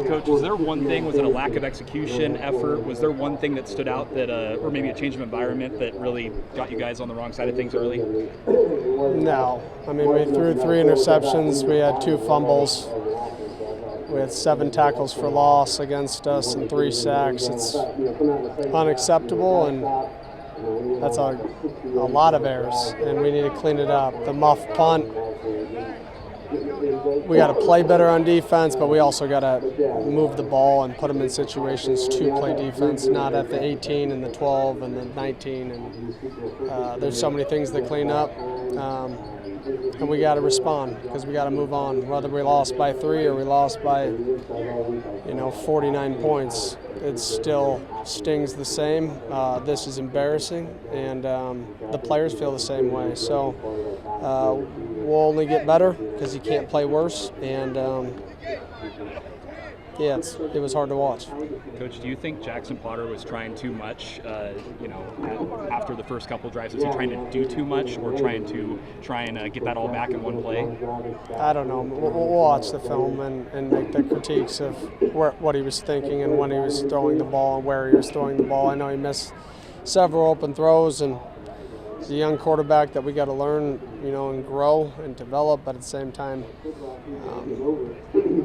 Coach, is there one thing, was it a lack of execution, effort? Was there one thing that stood out that, or maybe a change of environment that really got you guys on the wrong side of things early? No. I mean, we threw 3 interceptions. We had 2 fumbles. We had 7 tackles for loss against us and 3 sacks. It's unacceptable, and that's a lot of errors, and we need to clean it up. The muff punt, we got to play better on defense, but we also got to move the ball and put them in situations to play defense, not at the 18 and the 12 and the 19. And there's so many things to clean up, and we got to respond because we got to move on. Whether we lost by 3 or we lost by 49 points, it still stings the same. This is embarrassing, and the players feel the same way. So we'll only get better because you can't play worse. And yeah, it was hard to watch. Coach, do you think Jackson Potter was trying too much? After the first couple drives, was he trying to do too much, or trying to get that all back in one play? I don't know. We'll watch the film and make the critiques of what he was thinking and when he was throwing the ball and where he was throwing the ball. I know he missed several open throws, and he's a young quarterback that we got to learn, and grow and develop. But at the same time,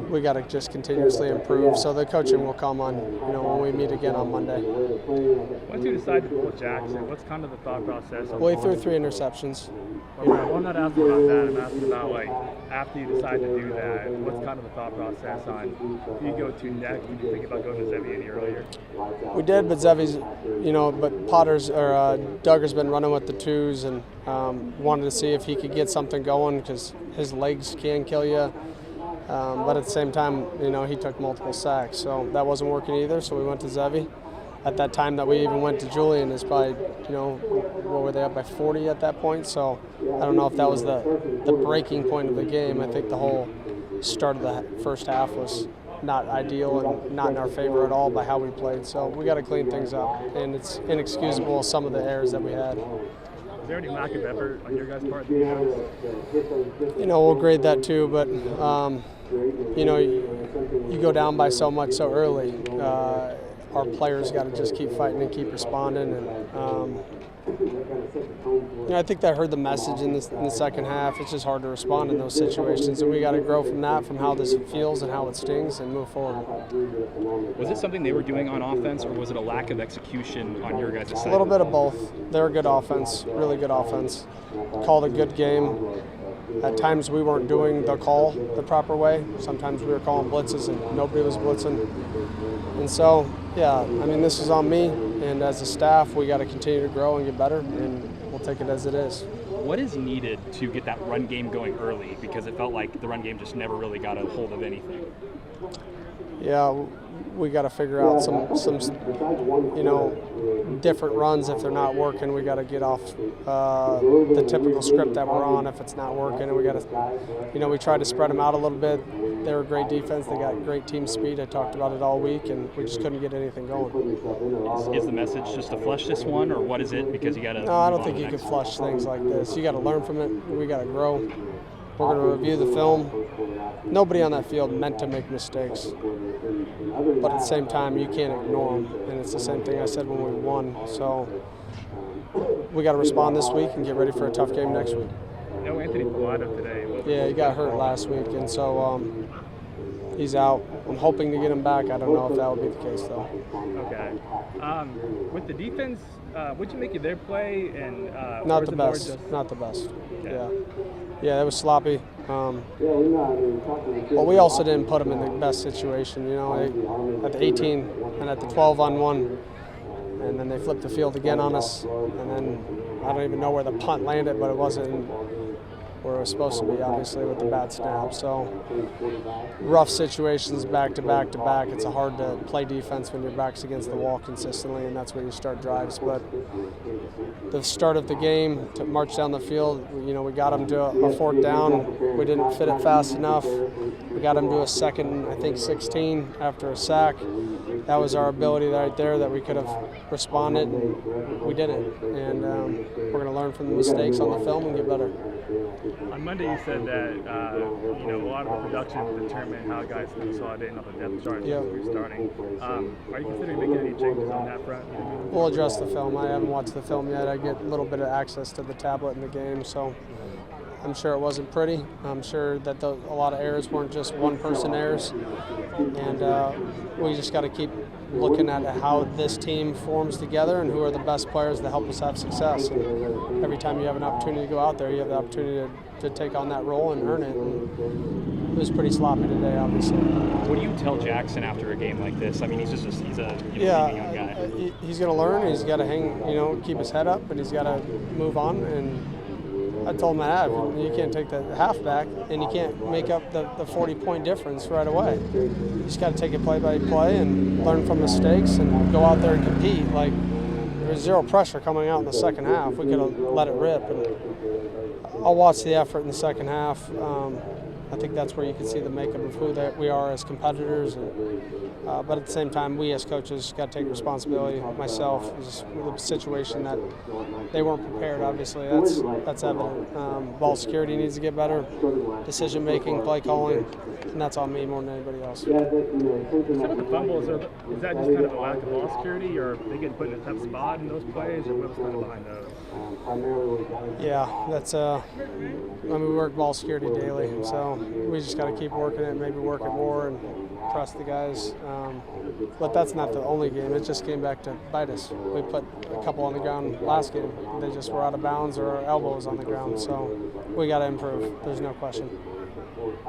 we got to just continuously improve. So the coaching will come on, when we meet again on Monday. Once you decide to pull Jackson, what's kind of the thought process? Well, he threw 3 interceptions. Well, I'm not asking about that. I'm asking about, after you decide to do that, what's kind of the thought process on who you go to next? Did you think about going to Zevi any earlier? We did, but Zevi's, but Potter's or Duggar's been running with the 2s and wanted to see if he could get something going because his legs can kill you. But at the same time, he took multiple sacks, so that wasn't working either. So we went to Zevi. At that time that we even went to Julian is probably, what were they up by 40 at that point? So I don't know if that was the breaking point of the game. I think the whole start of the first half was not ideal and not in our favor at all by how we played. So we got to clean things up, and it's inexcusable some of the errors that we had. Is there any lack of effort on your guys' part? We'll grade that too, but you go down by so much so early. Our players got to just keep fighting and keep responding, and I think they heard the message in the second half. It's just hard to respond in those situations, and we got to grow from that, from how this feels and how it stings, and move forward. Was it something they were doing on offense, or was it a lack of execution on your guys' side? A little bit of both. They're a good offense, really good offense. Called a good game. At times we weren't doing the call the proper way. Sometimes we were calling blitzes and nobody was blitzing. And so, yeah, this is on me, and as a staff, we got to continue to grow and get better, and we'll take it as it is. What is needed to get that run game going early? Because it felt like the run game just never really got a hold of anything. Yeah, we got to figure out some different runs. If they're not working, we got to get off the typical script that we're on if it's not working, and we got to, we tried to spread them out a little bit. They're a great defense. They got great team speed. I talked about it all week, and we just couldn't get anything going. Is the message just to flush this one, or what is it? Because you got to. No, I don't think you can flush things like this. You got to learn from it. We got to grow. We're going to review the film. Nobody on that field meant to make mistakes, but at the same time, you can't ignore them. And it's the same thing I said when we won. So we got to respond this week and get ready for a tough game next week. No Anthony Pilato today. Yeah, he got hurt last week, and so he's out. I'm hoping to get him back. I don't know if that would be the case, though. Okay. With the defense, what'd you make of their play? And not the best. Not the best. Yeah, that was sloppy. Well, we also didn't put them in the best situation. At the 18 and at the 12-on-1, and then they flipped the field again on us, and then I don't even know where the punt landed, but it wasn't where it was supposed to be, obviously, with the bad snap. So rough situations back to back to back. It's hard to play defense when your back's against the wall consistently, and that's where you start drives. But the start of the game, to march down the field, we got them to a 4th down. We didn't fit it fast enough. We got them to a 2nd, I think 16 after a sack. That was our ability right there that we could have responded, and we didn't. And we're going to learn from the mistakes on the film and get better. On Monday, you said that a lot of the production will determine how guys can slot in on the depth chart Yeah. if you're starting. Are you considering making any changes on that front? We'll address the film. I haven't watched the film yet. I get a little bit of access to the tablet in the game, so I'm sure it wasn't pretty. I'm sure that a lot of errors weren't just one-person errors, and we just got to keep looking at how this team forms together and who are the best players to help us have success. And every time you have an opportunity to go out there, you have the opportunity to take on that role and earn it. And it was pretty sloppy today, obviously. What do you tell Jackson after a game like this? I mean, he's a young guy. He's going to learn. He's got to keep his head up, and he's got to move on. And I told him that you can't take the half back, and you can't make up the 40-point difference right away. You just got to take it play by play and learn from mistakes and go out there and compete. Like, there was zero pressure coming out in the second half. We could have let it rip. And I'll watch the effort in the second half. I think that's where you can see the makeup of who we are as competitors. But at the same time, we as coaches got to take responsibility. Myself, is the situation that they weren't prepared. Obviously, that's evident. Ball security needs to get better. Decision making, play calling, and that's on me more than anybody else. Some of the fumbles, is that just kind of a lack of ball security, or they get put in a tough spot in those plays, or what's kind of behind those? Yeah, that's we work ball security daily, so we just got to keep working it, maybe work it more and trust the guys. But that's not the only game. It just came back to bite us. We put a couple on the ground last game. They just were out of bounds or our elbows on the ground. So we got to improve. There's no question.